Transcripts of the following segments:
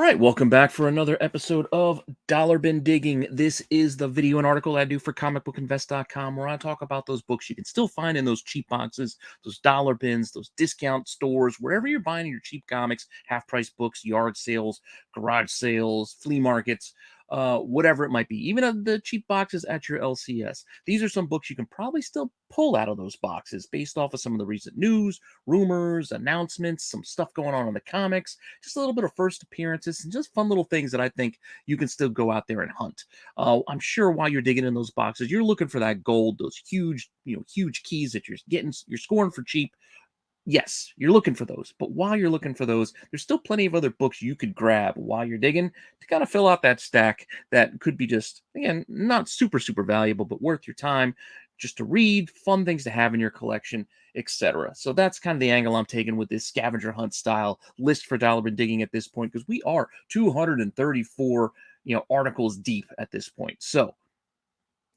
right, welcome back for another episode of Dollar Bin Digging. This is the video and article I do for comicbookinvest.com where I talk about those books you can still find in those cheap boxes, those dollar bins, those discount stores, wherever you're buying your cheap comics, half-price books, yard sales, garage sales, flea markets, whatever it might be, even the cheap boxes at your LCS. These are some books you can probably still pull out of those boxes based off of some of the recent news, rumors, announcements, some stuff going on in the comics, just a little bit of first appearances, and just fun little things that I think you can still go out there and hunt. I'm sure while you're digging in those boxes, you're looking for that gold, those huge, huge keys that you're scoring for cheap. Yes, you're looking for those. But while you're looking for those, there's still plenty of other books you could grab while you're digging to kind of fill out that stack that could be just, again, not super, super valuable, but worth your time just to read, fun things to have in your collection, etc. So that's kind of the angle I'm taking with this scavenger hunt style list for Dollar Bin Digging at this point, because we are 234, articles deep at this point. So,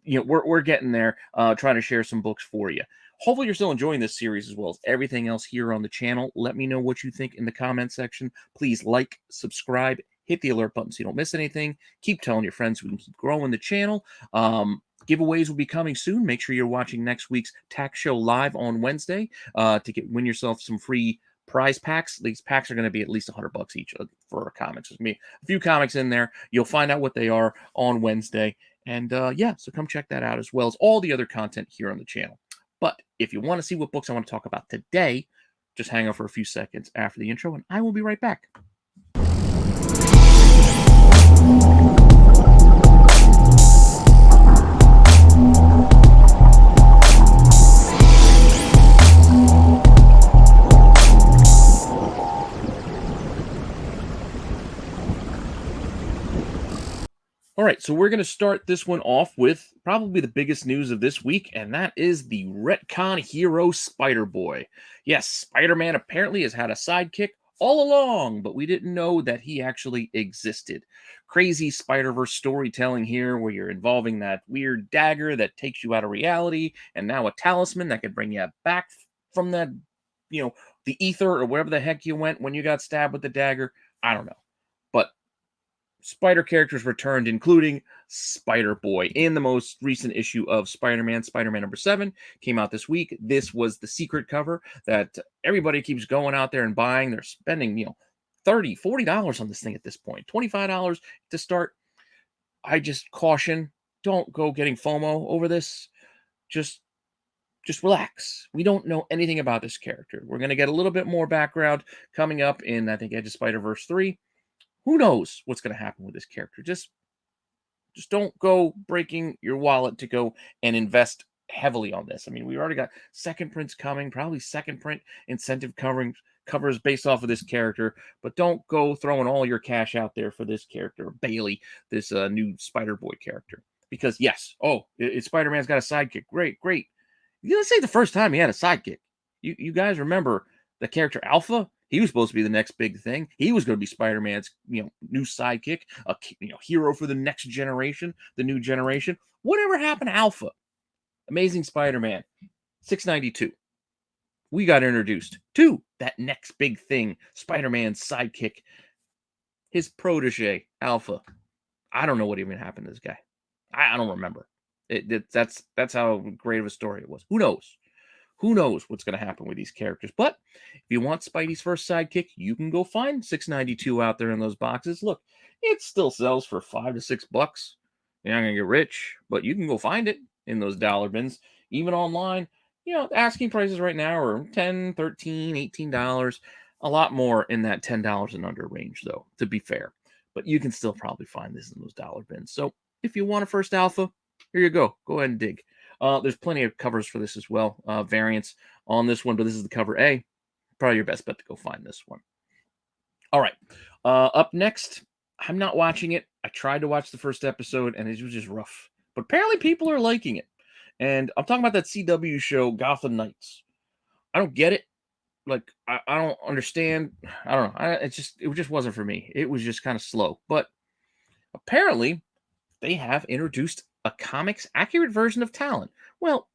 we're getting there, trying to share some books for you. Hopefully you're still enjoying this series as well as everything else here on the channel. Let me know what you think in the comment section. Please like, subscribe, hit the alert button so you don't miss anything. Keep telling your friends so we can keep growing the channel. Giveaways will be coming soon. Make sure you're watching next week's tax show live on Wednesday to win yourself some free prize packs. These packs are going to be at least $100 each for comics. There's going to be a few comics in there. You'll find out what they are on Wednesday. And yeah, so come check that out as well as all the other content here on the channel. But if you want to see what books I want to talk about today, just hang on for a few seconds after the intro, and I will be right back. All right, so we're going to start this one off with probably the biggest news of this week, and that is the retcon hero Spider-Boy. Yes, Spider-Man apparently has had a sidekick all along, but we didn't know that he actually existed. Crazy Spider-Verse storytelling here, where you're involving that weird dagger that takes you out of reality, and now a talisman that could bring you back from that, the ether or wherever the heck you went when you got stabbed with the dagger. I don't know. But Spider characters returned, including Spider-Boy in the most recent issue of Spider-Man. Spider-Man number 7 came out this week. This was the secret cover that everybody keeps going out there and buying. They're spending, $30, $40 on this thing at this point. $25 to start. I just caution, don't go getting FOMO over this. Just relax. We don't know anything about this character. We're going to get a little bit more background coming up in, I think, Edge of Spider-Verse 3. Who knows what's going to happen with this character? Just don't go breaking your wallet to go and invest heavily on this. I mean, we already got second prints coming, probably second print incentive covers based off of this character, but don't go throwing all your cash out there for this character, Bailey, this new Spider-Boy character. Because yes, Spider-Man's got a sidekick. Great. Let's say the first time he had a sidekick. You guys remember the character Alpha? He was supposed to be the next big thing. He was going to be Spider-Man's, new sidekick, a hero for the next generation, the new generation. Whatever happened to Alpha? Amazing Spider-Man, 692. We got introduced to that next big thing, Spider-Man's sidekick, his protege, Alpha. I don't know what even happened to this guy. I don't remember. That's how great of a story it was. Who knows? Who knows what's going to happen with these characters? But if you want Spidey's first sidekick, you can go find 692 out there in those boxes. Look, it still sells for $5 to $6. You're not going to get rich, but you can go find it in those dollar bins, even online. Asking prices right now are $10, $13, $18. A lot more in that $10 and under range, though, to be fair. But you can still probably find this in those dollar bins. So if you want a first alpha, here you go. Go ahead and dig. There's plenty of covers for this as well, variants on this one, but this is the cover A. Probably your best bet to go find this one. All right, up next, I'm not watching it. I tried to watch the first episode, and it was just rough. But apparently people are liking it. And I'm talking about that CW show, Gotham Knights. I don't get it. Like, I don't understand. I don't know. It just wasn't for me. It was just kind of slow. But apparently, they have introduced a comics accurate version of Talon. Well,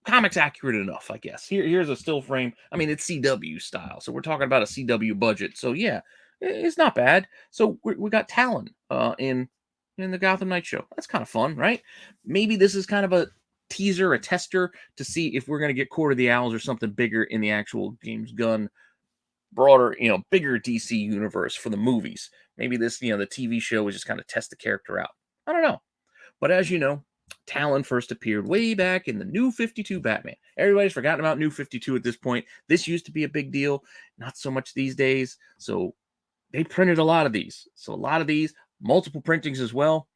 comics accurate enough, I guess. Here's a still frame. I mean, it's CW style, so we're talking about a CW budget. So yeah, It's not bad. So we got Talon in the Gotham Knight show. That's kind of fun, right? Maybe this is kind of a teaser, a tester to see if we're going to get Court of the Owls or something bigger in the actual James Gunn broader, bigger DC universe for the movies. Maybe this, the TV show is just kind of test the character out. I don't know. But as you know, Talon first appeared way back in the New 52 Batman. Everybody's forgotten about New 52 at this point. This used to be a big deal, not so much these days. So they printed a lot of these. So a lot of these, multiple printings as well.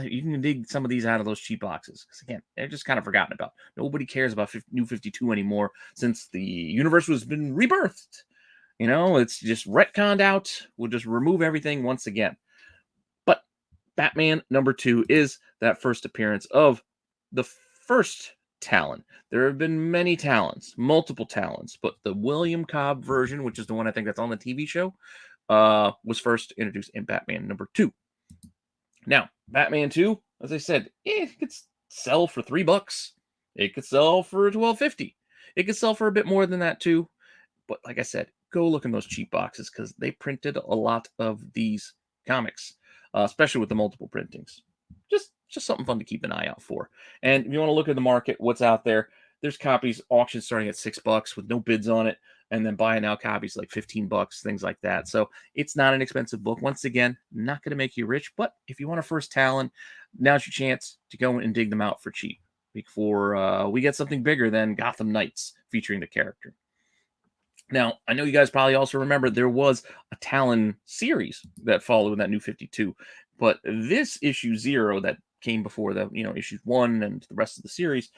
You can dig some of these out of those cheap boxes. Because again, they're just kind of forgotten about. Nobody cares about New 52 anymore since the universe has been rebirthed. It's just retconned out. We'll just remove everything once again. But Batman #2 is that first appearance of the first Talon. There have been many Talons, multiple Talons, but the William Cobb version, which is the one I think that's on the TV show, was first introduced in Batman #2. Now, Batman 2, as I said, it could sell for $3. It could sell for $12.50. It could sell for a bit more than that too. But like I said, go look in those cheap boxes because they printed a lot of these comics, especially with the multiple printings. Just something fun to keep an eye out for. And if you want to look at the market, what's out there, there's copies, auctions starting at $6 with no bids on it. And then buy now copies like $15, things like that. So it's not an expensive book. Once again, not going to make you rich. But if you want a first Talon, now's your chance to go and dig them out for cheap before we get something bigger than Gotham Knights featuring the character. Now, I know you guys probably also remember there was a Talon series that followed that New 52, but this issue 0 that came before the, issues 1 and the rest of the series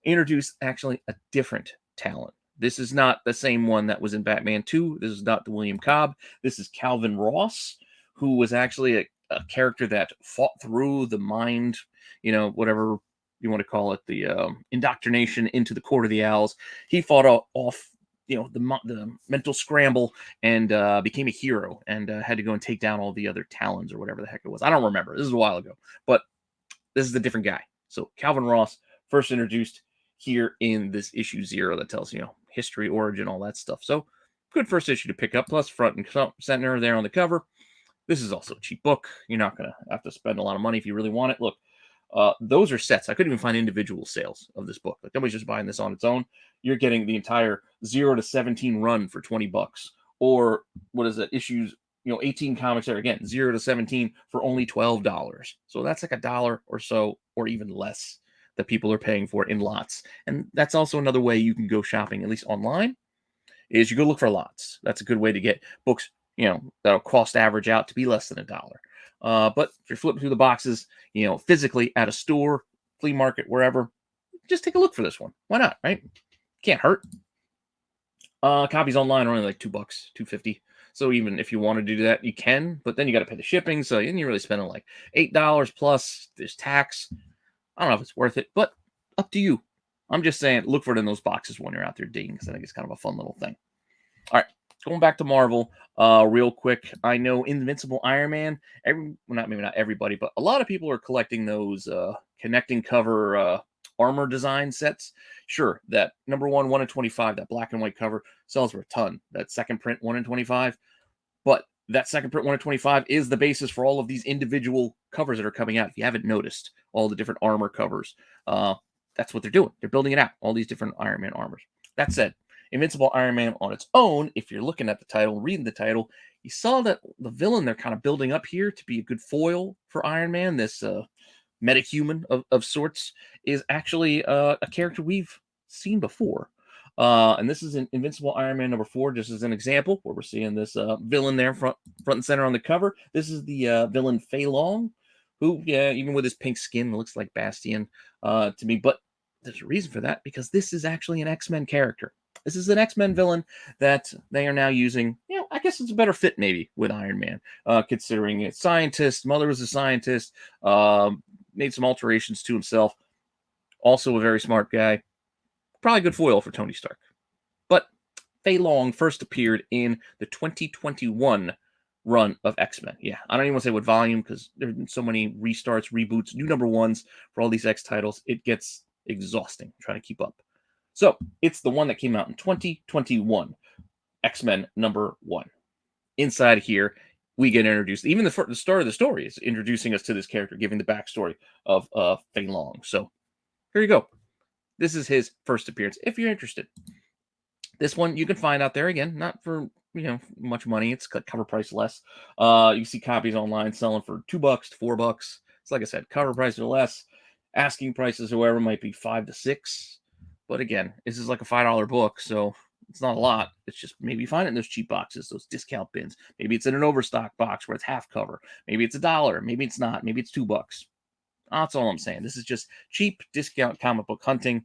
introduced actually a different Talon. This is not the same one that was in Batman 2. This is not the William Cobb. This is Calvin Ross, who was actually a character that fought through the mind, whatever you want to call it, the indoctrination into the Court of the Owls. He fought off the mental scramble and became a hero and had to go and take down all the other Talons or whatever the heck it was. I don't remember. This is a while ago, but this is a different guy. So Calvin Ross first introduced here in this issue 0 that tells, history, origin, all that stuff. So good first issue to pick up, plus front and center there on the cover. This is also a cheap book. You're not going to have to spend a lot of money if you really want it. Look, those are sets. I couldn't even find individual sales of this book. Like nobody's just buying this on its own. You're getting the entire 0 to 17 run for $20, or what is it? Issues, 18 comics there again, 0 to 17 for only $12. So that's like $1 or so, or even less, that people are paying for in lots. And that's also another way you can go shopping, at least online, is you go look for lots. That's a good way to get books, that'll cost average out to be less than $1. But if you're flipping through the boxes, physically at a store, flea market, wherever, just take a look for this one. Why not, right? Can't hurt. Copies online are only like $2, $2.50. So even if you want to do that, you can, but then you got to pay the shipping. So then you're really spending like $8 plus there's tax. I don't know if it's worth it, but up to you. I'm just saying, look for it in those boxes when you're out there digging, because I think it's kind of a fun little thing. All right, going back to Marvel real quick. I know Invincible Iron Man, maybe not everybody, but a lot of people are collecting those connecting cover armor design sets. Sure, that number 1 in 25, that black and white cover sells for a ton. That second print 1 in 25, but that second print 1 in 25 is the basis for all of these individual covers that are coming out. If you haven't noticed, all the different armor covers, that's what they're doing. They're building it out, all these different Iron Man armors. That said, Invincible Iron Man on its own, if you're looking at the title, reading the title, you saw that the villain they're kind of building up here to be a good foil for Iron Man, this metahuman of sorts, is actually a character we've seen before. And this is in Invincible Iron Man #4, just as an example, where we're seeing this villain there front and center on the cover. This is the villain Fei Long, who, yeah, even with his pink skin, looks like Bastion to me. But there's a reason for that, because this is actually an X-Men character. This is an X-Men villain that they are now using. I guess it's a better fit maybe with Iron Man, considering it's scientist. Mother was a scientist, made some alterations to himself. Also a very smart guy. Probably good foil for Tony Stark. But Fei Long first appeared in the 2021 run of X-Men. Yeah, I don't even want to say what volume, because there's been so many restarts, reboots, new #1s for all these X titles. It gets exhausting trying to keep up. So it's the one that came out in 2021, X-Men #1. inside here, we get introduced. Even the start of the story is introducing us to this character, giving the backstory of Fei Long. So here you go. This is his first appearance. If you're interested, this one you can find out there again, not for much money. It's cover price less. You see copies online selling for $2 to $4. It's like I said, cover price or less. Asking prices, however, might be 5 to 6. But again, this is like a $5 book, so it's not a lot. It's just maybe you find it in those cheap boxes, those discount bins. Maybe it's in an overstock box where it's half cover. Maybe it's $1. Maybe it's not. Maybe it's $2. That's all I'm saying. This is just cheap discount comic book hunting.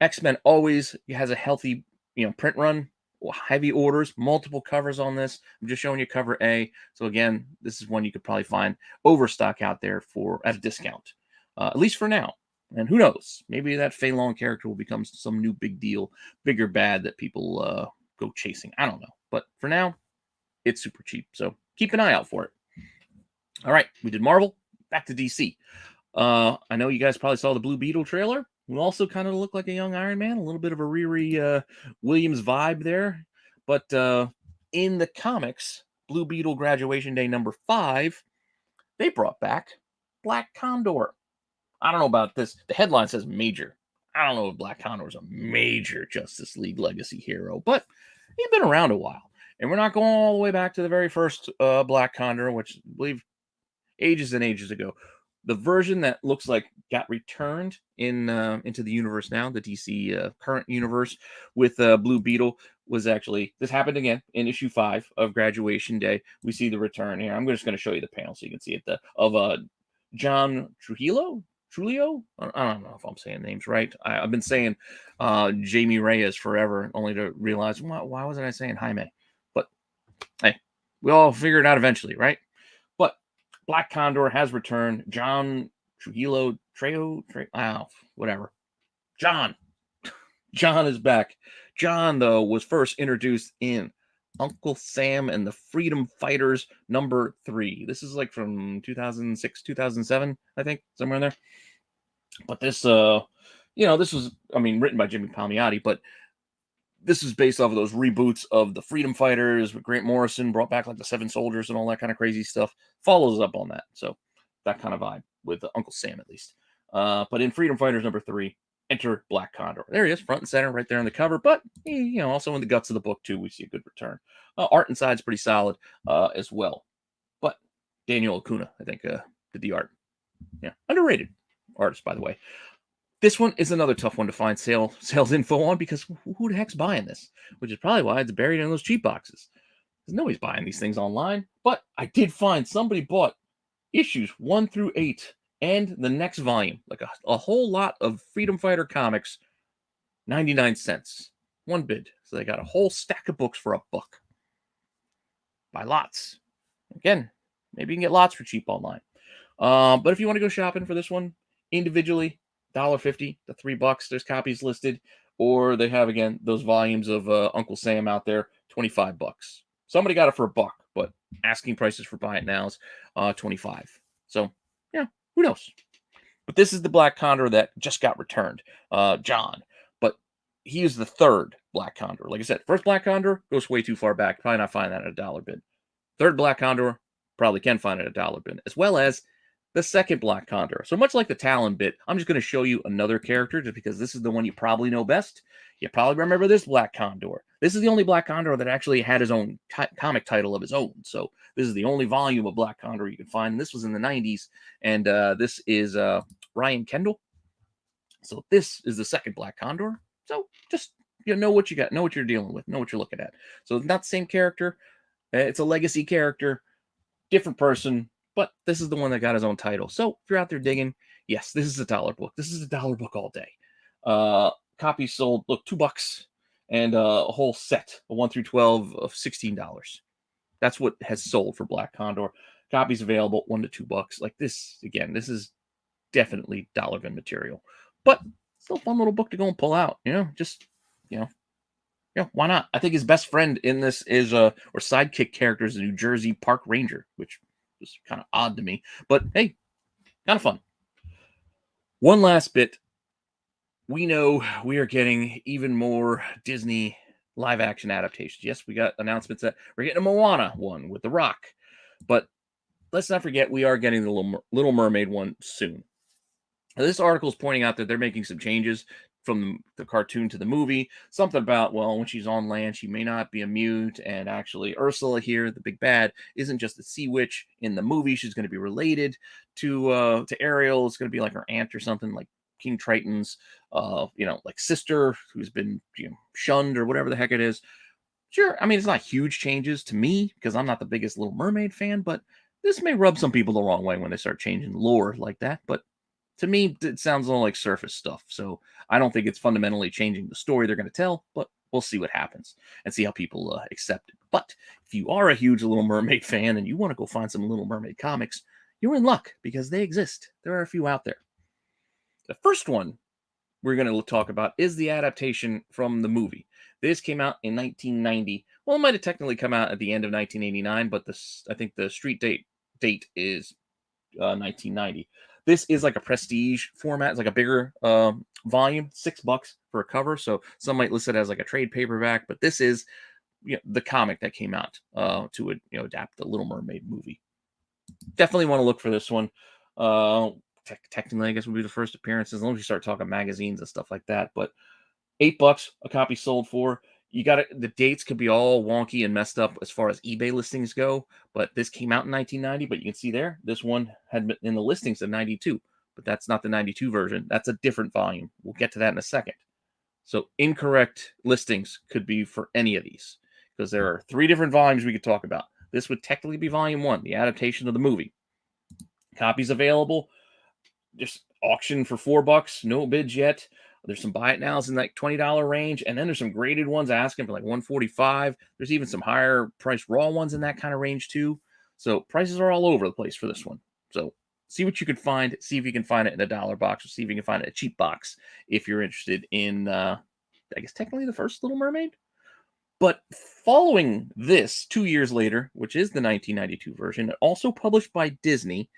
X-Men always has a healthy, print run, heavy orders, multiple covers on this. I'm just showing you cover A. So again, this is one you could probably find overstock out there for at a discount, at least for now. And who knows? Maybe that Fei Long character will become some new big deal, bigger bad that people go chasing. I don't know. But for now, it's super cheap. So keep an eye out for it. All right, we did Marvel. Back to DC. I know you guys probably saw the Blue Beetle trailer. Who also kind of looked like a young Iron Man, a little bit of a Riri Williams vibe there. But in the comics, Blue Beetle Graduation Day #5, they brought back Black Condor. I don't know about this. The headline says major. I don't know if Black Condor is a major Justice League legacy hero, but he's been around a while. And we're not going all the way back to the very first Black Condor, which I believe ages and ages ago. The version that looks like got returned into the universe now, the DC current universe with Blue Beetle, was actually, this happened again in issue 5 of Graduation Day. We see the return here. I'm just going to show you the panel so you can see it. Of John Trujillo. I don't know if I'm saying names right. I've been saying Jamie Reyes forever, only to realize why wasn't I saying Jaime? But hey, we all figure it out eventually, right? But Black Condor has returned. John Trujillo, whatever. John is back. John, though, was first introduced in Uncle Sam and the Freedom Fighters #3. This is like from 2006, 2007, I think, somewhere in there. But this, this was, written by Jimmy Palmiotti, but this is based off of those reboots of the Freedom Fighters with Grant Morrison, brought back like the Seven Soldiers and all that kind of crazy stuff. Follows up on that. So that kind of vibe with Uncle Sam, at least. But in Freedom Fighters #3, enter Black Condor. There he is, front and center, right there on the cover. But also in the guts of the book too, we see a good return. Art inside's pretty solid as well. But Daniel Acuna, I think, did the art. Yeah, underrated artist, by the way. This one is another tough one to find sales info on, because who the heck's buying this? Which is probably why it's buried in those cheap boxes. Because nobody's buying these things online. But I did find somebody bought issues 1 through 8 and the next volume, like a whole lot of Freedom Fighter comics, 99 cents. One bid. So they got a whole stack of books for $1. Buy lots. Again, maybe you can get lots for cheap online. But if you want to go shopping for this one individually, $1.50 to $3. There's copies listed. Or they have, again, those volumes of Uncle Sam out there, $25. Somebody got it for $1, but asking prices for buying it now is $25. So, yeah, who knows? But this is the Black Condor that just got returned, John. But he is the third Black Condor. Like I said, first Black Condor goes way too far back. Probably not find that at a dollar bin. Third Black Condor, probably can find it at a dollar bin, as well as the second Black Condor. So much like the Talon bit, I'm just going to show you another character just because this is the one you probably know best. You probably remember this Black Condor. This is the only Black Condor that actually had his own comic title of his own. So this is the only volume of Black Condor you can find. This was in the 90s, and this is Ryan Kendall. So this is the second Black Condor. So just know what you got, know what you're dealing with, know what you're looking at. So it's not the same character. It's a legacy character, different person, but this is the one that got his own title. So if you're out there digging, yes, this is a dollar book. This is a dollar book all day. Copies sold, look, $2, and a whole set, a 1 through 12 of $16. That's what has sold for Black Condor. Copies available, $1 to $2. Like this, again, this is definitely dollar bin material, but still a fun little book to go and pull out. Just why not? I think his best friend in this is or sidekick character is a New Jersey Park Ranger, which is kind of odd to me, but hey, kind of fun. One last bit. We know we are getting even more Disney live action adaptations. Yes, we got announcements that we're getting a Moana one with The Rock, but let's not forget we are getting the Little Mermaid one soon. Now, this article is pointing out that they're making some changes from the cartoon to the movie. Something about, well, when she's on land, she may not be a mute. And actually, Ursula here, the big bad, isn't just a sea witch in the movie. She's going to be related to Ariel. It's going to be like her aunt or something, like King Triton's, like sister who's been shunned or whatever the heck it is. Sure, I mean, it's not huge changes to me because I'm not the biggest Little Mermaid fan, but this may rub some people the wrong way when they start changing lore like that. But to me, it sounds a little like surface stuff. So I don't think it's fundamentally changing the story they're going to tell, but we'll see what happens and see how people accept it. But if you are a huge Little Mermaid fan and you want to go find some Little Mermaid comics, you're in luck because they exist. There are a few out there. The first one we're going to talk about is the adaptation from the movie. This came out in 1990. Well, it might have technically come out at the end of 1989, but I think the street date is 1990. This is like a prestige format. It's like a bigger volume, $6 for a cover. So some might list it as like a trade paperback, but this is the comic that came out to adapt the Little Mermaid movie. Definitely want to look for this one. Technically, I guess would be the first appearance as long as you start talking magazines and stuff like that. But $8 a copy sold for. You got it. The dates could be all wonky and messed up as far as eBay listings go, but this came out in 1990. But you can see there, this one had been in the listings of 92, but that's not the 92 version. That's a different volume. We'll get to that in a second. So incorrect listings could be for any of these because there are 3 different volumes we could talk about. This would technically be volume 1, the adaptation of the movie. Copies available. Just auction for $4. No bids yet. There's some buy it nows in like $20 range, and then there's some graded ones asking for like $145. There's even some higher priced raw ones in that kind of range too. So prices are all over the place for this one. So see what you can find. See if you can find it in a dollar box, or see if you can find it in a cheap box if you're interested in, I guess technically the first Little Mermaid. But following this, 2 years later, which is the 1992 version, also published by Disney,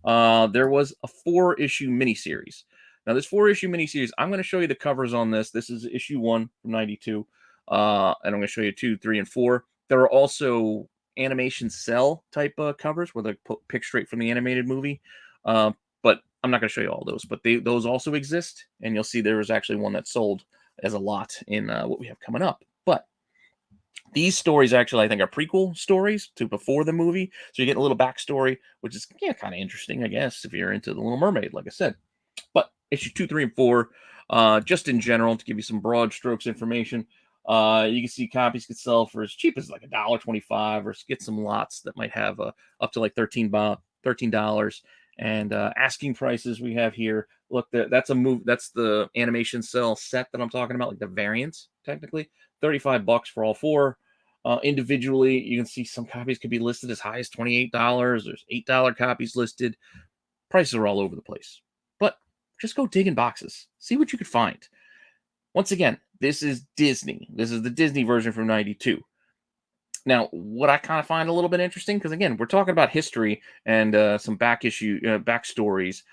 there was a 4-issue miniseries. Now, this 4-issue miniseries, I'm going to show you the covers on this. This is issue 1 from 92, and I'm going to show you 2, 3, and 4. There are also animation cell type covers where they pick straight from the animated movie, but I'm not going to show you all those. But those also exist, and you'll see there was actually one that sold as a lot in what we have coming up. But these stories actually, I think, are prequel stories to before the movie. So you get a little backstory, which is kind of interesting, I guess, if you're into The Little Mermaid, like I said. But issue 2, 3, and 4, just in general, to give you some broad strokes information, you can see copies could sell for as cheap as like $1.25, or get some lots that might have up to like $13. And asking prices we have here. Look, that's the animation cell set that I'm talking about, like the variants, technically. $35 for all 4. Individually, you can see some copies could be listed as high as $28. There's $8 copies listed. Prices are all over the place. But just go dig in boxes. See what you could find. Once again, this is Disney. This is the Disney version from 92. Now, what I kind of find a little bit interesting, because again, we're talking about history and some backstories,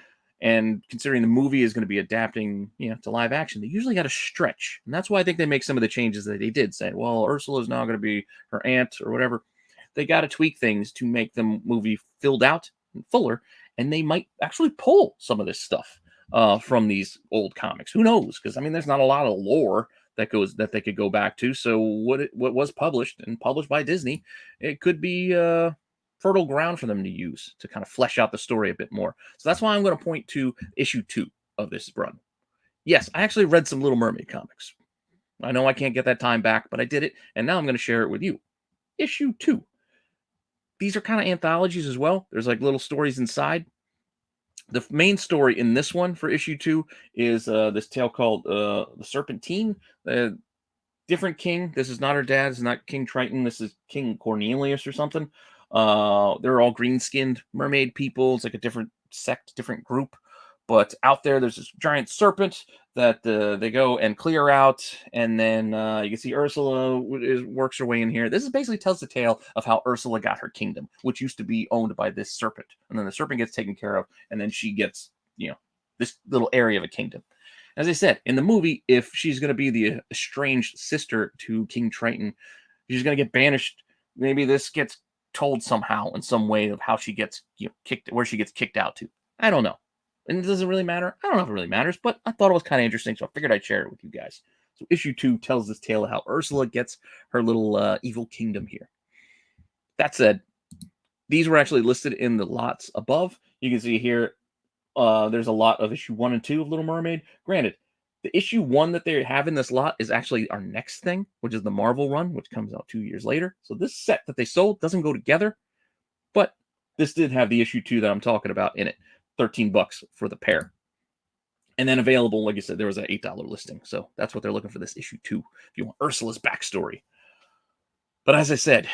and considering the movie is going to be adapting, to live action, they usually got to stretch, and that's why I think they make some of the changes that they did. Saying, well, Ursula is now going to be her aunt or whatever. They got to tweak things to make the movie filled out and fuller, and they might actually pull some of this stuff from these old comics. Who knows? Because I mean, there's not a lot of lore that they could go back to. So what was published by Disney, it could be fertile ground for them to use to kind of flesh out the story a bit more. So that's why I'm going to point to issue 2 of this run. Yes, I actually read some Little Mermaid comics. I know I can't get that time back, but I did it, and now I'm going to share it with you. Issue 2. These are kind of anthologies as well. There's like little stories inside. The main story in this one for issue 2 is this tale called The Serpentine. Different king. This is not her dad. This is not King Triton. This is King Cornelius or something. They're all green-skinned mermaid people. It's like a different sect, different group. But out there's this giant serpent that they go and clear out, and then you can see Ursula works her way in here. This is basically tells the tale of how Ursula got her kingdom, which used to be owned by this serpent, and then the serpent gets taken care of, and then she gets this little area of a kingdom. As I said, in the movie, if she's going to be the estranged sister to King Triton, she's going to get banished. Maybe this gets told somehow in some way of how she gets kicked, where she gets kicked out to. I don't know. And it doesn't really matter. I don't know if it really matters, but I thought it was kind of interesting, so I figured I'd share it with you guys. So issue 2 tells this tale of how Ursula gets her little evil kingdom here. That said, these were actually listed in the lots above. You can see here, there's a lot of issue 1 and 2 of Little Mermaid. Granted, the issue 1 that they have in this lot is actually our next thing, which is the Marvel run, which comes out 2 years later. So this set that they sold doesn't go together, but this did have the issue 2 that I'm talking about in it. $13 for the pair. And then available, like I said, there was an $8 listing. So that's what they're looking for this issue 2, if you want Ursula's backstory. But as I said,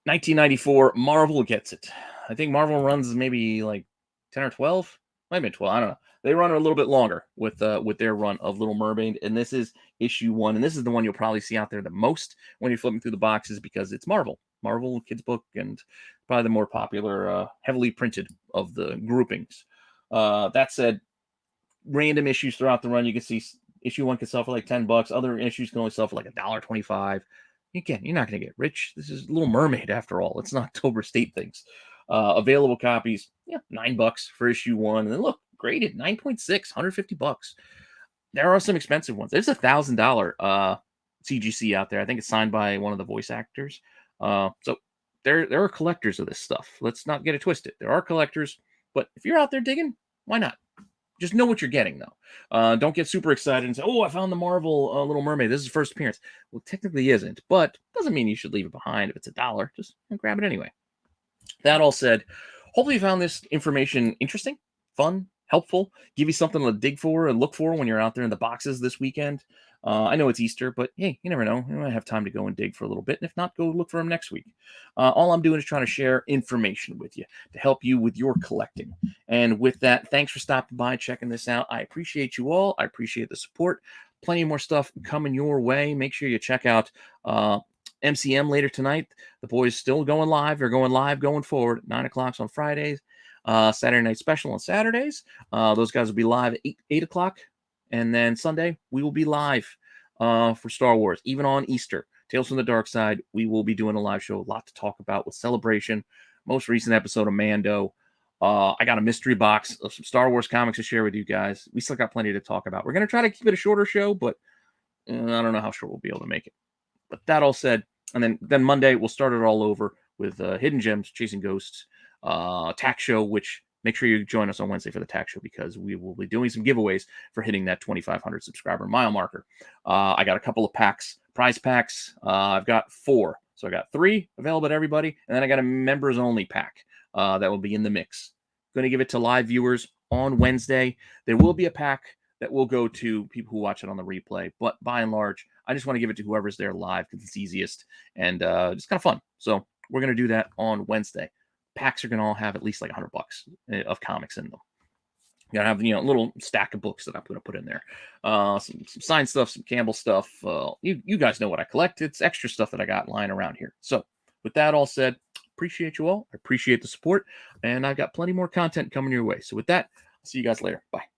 1994, Marvel gets it. I think Marvel runs maybe like 10 or 12. Might have been 12. I don't know. They run a little bit longer with their run of Little Mermaid. And this is issue 1. And this is the one you'll probably see out there the most when you're flipping through the boxes because it's Marvel. Marvel kids book and probably the more popular, heavily printed of the groupings. That said, random issues throughout the run, you can see issue 1 can sell for like $10. Other issues can only sell for like $1.25. Again, you're not going to get rich. This is Little Mermaid after all. It's not October State things. Available copies, $9 for issue 1. And then look, graded 9.6, $150. There are some expensive ones. There's $1,000 CGC out there. I think it's signed by one of the voice actors. So there are collectors of this stuff. Let's not get it twisted. There are collectors, but if you're out there digging, why not? Just know what you're getting, though. Don't get super excited and say, oh, I found the Marvel Little Mermaid. This is first appearance. Well, technically isn't, but doesn't mean you should leave it behind if it's $1. Just grab it anyway. That all said, hopefully you found this information interesting, fun, helpful, give you something to dig for and look for when you're out there in the boxes this weekend. I know it's Easter, but hey, you never know. You might have time to go and dig for a little bit. And if not, go look for them next week. All I'm doing is trying to share information with you to help you with your collecting. And with that, thanks for stopping by, checking this out. I appreciate you all. I appreciate the support. Plenty more stuff coming your way. Make sure you check out MCM later tonight. The boys still going live. They're going live going forward at 9 o'clock on Fridays. Saturday night special on Saturdays. Those guys will be live at 8 o'clock. And then Sunday, we will be live for Star Wars, even on Easter. Tales from the Dark Side, we will be doing a live show. A lot to talk about with Celebration. Most recent episode of Mando. I got a mystery box of some Star Wars comics to share with you guys. We still got plenty to talk about. We're going to try to keep it a shorter show, but I don't know how short we'll be able to make it. But that all said, and then Monday, we'll start it all over with Hidden Gems, Chasing Ghosts, Tax Show, which make sure you join us on Wednesday for the tax show because we will be doing some giveaways for hitting that 2,500 subscriber mile marker. I got a couple of packs, prize packs. I've got 4. So I got 3 available to everybody. And then I got a members only pack that will be in the mix. Going to give it to live viewers on Wednesday. There will be a pack that will go to people who watch it on the replay. But by and large, I just want to give it to whoever's there live because it's easiest and it's kind of fun. So we're going to do that on Wednesday. Packs are going to all have at least like $100 of comics in them. You gotta have a little stack of books that I'm going to put in there. Some signed stuff, some Campbell stuff. You guys know what I collect. It's extra stuff that I got lying around here. So with that all said, appreciate you all. I appreciate the support. And I've got plenty more content coming your way. So with that, I'll see you guys later. Bye.